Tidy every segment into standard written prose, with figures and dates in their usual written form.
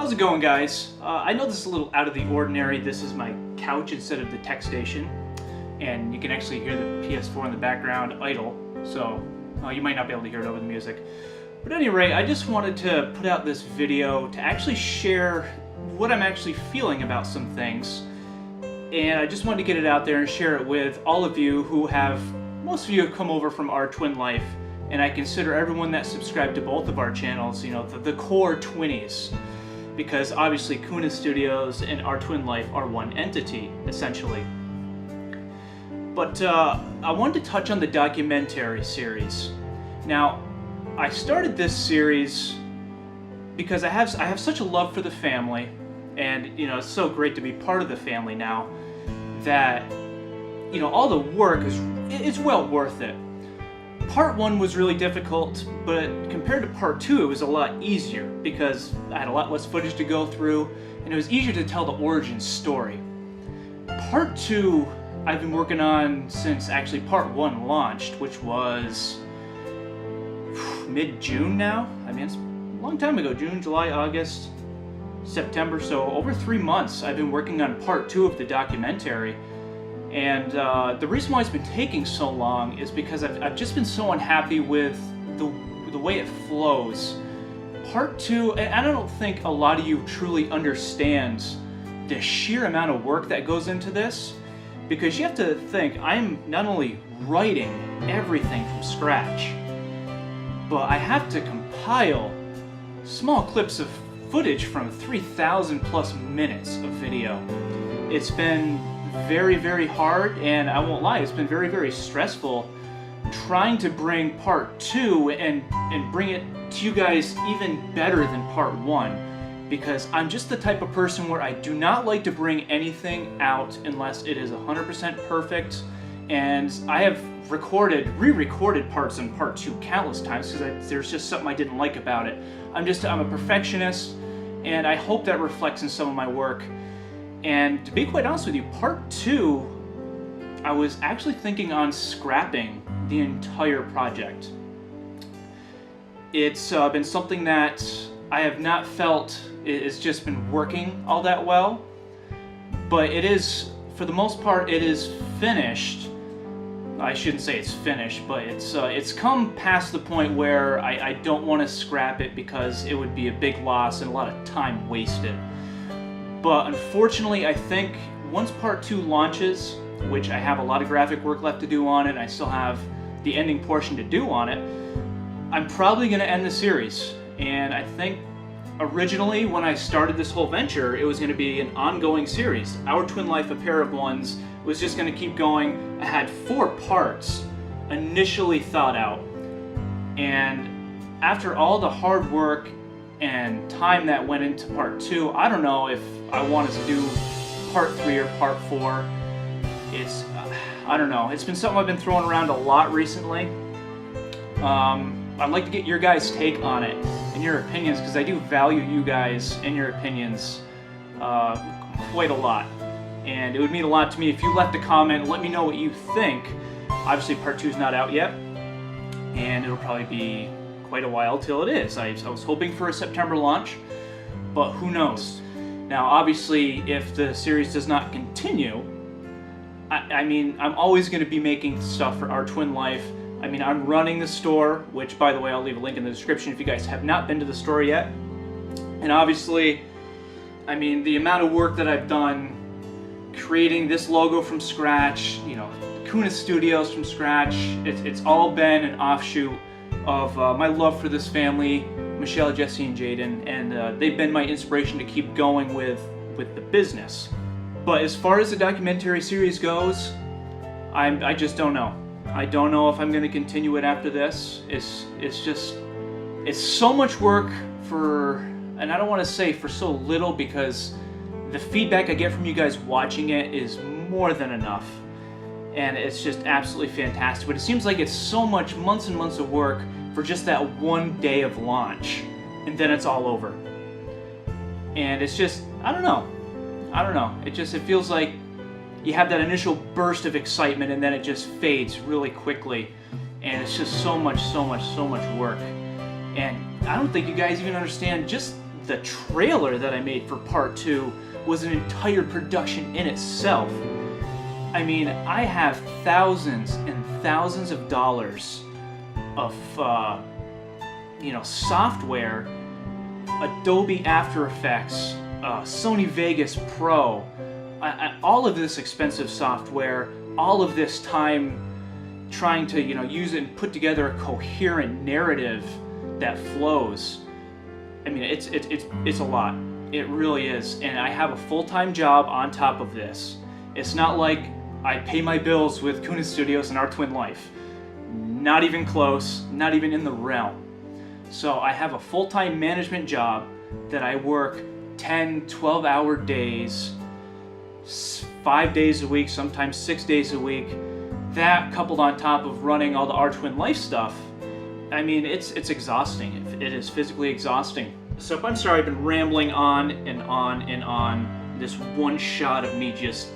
How's it going, guys? I know this is a little out of the ordinary. This is my couch instead of the tech station, and you can actually hear the PS4 in the background idle, so you might not be able to hear it over the music. But at any rate, I just wanted to put out this video to actually share what I'm actually feeling about some things, and I just wanted to get it out there and share it with all of you who have, most of you have come over from our twin life, and I consider everyone that subscribed to both of our channels, you know, the core twinnies. Because obviously Kunath Studios and our twin life are one entity, essentially. But I wanted to touch on the documentary series. Now, I started this series because I have such a love for the family, and you know, it's so great to be part of the family now that, you know, all the work is well worth it. Part 1 was really difficult, but compared to Part 2 it was a lot easier because I had a lot less footage to go through and it was easier to tell the origin story. Part 2 I've been working on since actually Part 1 launched, which was mid-June now. I mean, it's a long time ago. June, July, August, September, so over 3 months I've been working on Part 2 of the documentary. And the reason why it's been taking so long is because I've just been so unhappy with the way it flows. Part 2, and I don't think a lot of you truly understand the sheer amount of work that goes into this, because you have to think, I'm not only writing everything from scratch, but I have to compile small clips of footage from 3,000 plus minutes of video. It's been very, very hard, and I won't lie, it's been very, very stressful trying to bring Part 2 and bring it to you guys even better than Part 1, because I'm just the type of person where I do not like to bring anything out unless it is 100% perfect. And I have re-recorded parts in Part 2 countless times because there's just something I didn't like about it. I'm a perfectionist, and I hope that reflects in some of my work. And to be quite honest with you, Part 2, I was actually thinking on scrapping the entire project. It's been something that I have not felt it's just been working all that well, but it is, for the most part, it is finished. I shouldn't say it's finished, but it's come past the point where I don't want to scrap it because it would be a big loss and a lot of time wasted. But unfortunately, I think once Part 2 launches, which I have a lot of graphic work left to do on it, and I still have the ending portion to do on it, I'm probably going to end the series. And I think originally when I started this whole venture, it was going to be an ongoing series. Our Twin Life, A Pair of Ones, was just going to keep going. I had 4 parts initially thought out. And after all the hard work and time that went into Part 2, I don't know if I wanted to do Part 3 or Part 4. I don't know. It's been something I've been throwing around a lot recently. I'd like to get your guys' take on it and your opinions, because I do value you guys and your opinions quite a lot. And it would mean a lot to me if you left a comment and let me know what you think. Obviously Part 2 is not out yet, and it'll probably be quite a while till it is. I was hoping for a September launch, but who knows. Now obviously if the series does not continue, I mean, I'm always going to be making stuff for our twin life. I mean, I'm running the store, which by the way I'll leave a link in the description if you guys have not been to the store yet. And obviously, I mean, the amount of work that I've done creating this logo from scratch, you know, Kunath Studios from scratch, it's all been an offshoot of my love for this family, Michelle, Jesse, and Jaden, and they've been my inspiration to keep going with the business. But as far as the documentary series goes, I just don't know. I don't know if I'm going to continue it after this. It's so much work for, and I don't want to say for so little, because the feedback I get from you guys watching it is more than enough. And it's just absolutely fantastic. But it seems like it's so much, months and months of work for just that one day of launch, and then it's all over. And it's just, I don't know. It feels like you have that initial burst of excitement and then it just fades really quickly. And it's just so much work. And I don't think you guys even understand just the trailer that I made for part 2 was an entire production in itself. I mean, I have thousands and thousands of dollars of, software, Adobe After Effects, Sony Vegas Pro, all of this expensive software, all of this time trying to, use it and put together a coherent narrative that flows. I mean, it's a lot. It really is. And I have a full-time job on top of this. It's not like I pay my bills with Kunath Studios and Our Twin Life. Not even close, not even in the realm. So I have a full-time management job that I work 10, 12-hour days, 5 days a week, sometimes 6 days a week. That coupled on top of running all the Our Twin Life stuff, I mean, it's exhausting. It is physically exhausting. So I'm sorry I've been rambling on and on and on. This one shot of me just,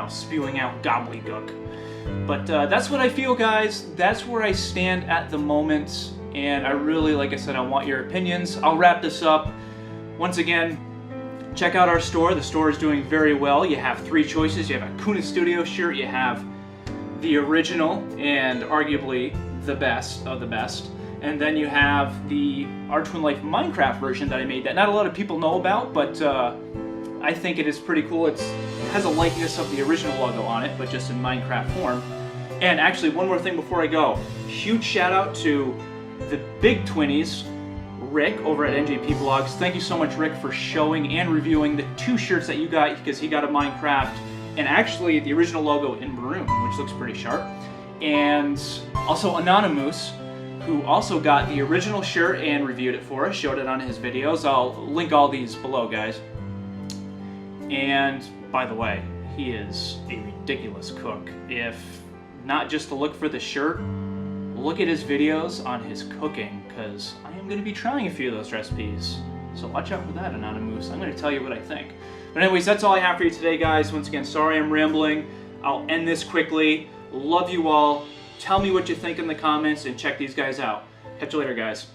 spewing out gobbledygook. But that's what I feel, guys. That's where I stand at the moment. And I really, like I said, I want your opinions. I'll wrap this up. Once again, check out our store. The store is doing very well. You have 3 choices. You have a Kunath Studio shirt. You have the original and arguably the best of the best. And then you have the Our Twin Life Minecraft version that I made that not a lot of people know about, but I think it is pretty cool. It has a likeness of the original logo on it, but just in Minecraft form. And actually, one more thing before I go. Huge shout out to the big twinnies, Rick over at NJP Vlogs. Thank you so much, Rick, for showing and reviewing the 2 shirts that you got, because he got a Minecraft and actually the original logo in maroon, which looks pretty sharp. And also Anonymous, who also got the original shirt and reviewed it for us, showed it on his videos. I'll link all these below, guys. And by the way, he is a ridiculous cook. If not just to look for the shirt, look at his videos on his cooking, because I am going to be trying a few of those recipes. So watch out for that, Anonymous. I'm going to tell you what I think. But anyways, that's all I have for you today, guys. Once again, sorry I'm rambling. I'll end this quickly. Love you all. Tell me what you think in the comments and check these guys out. Catch you later, guys.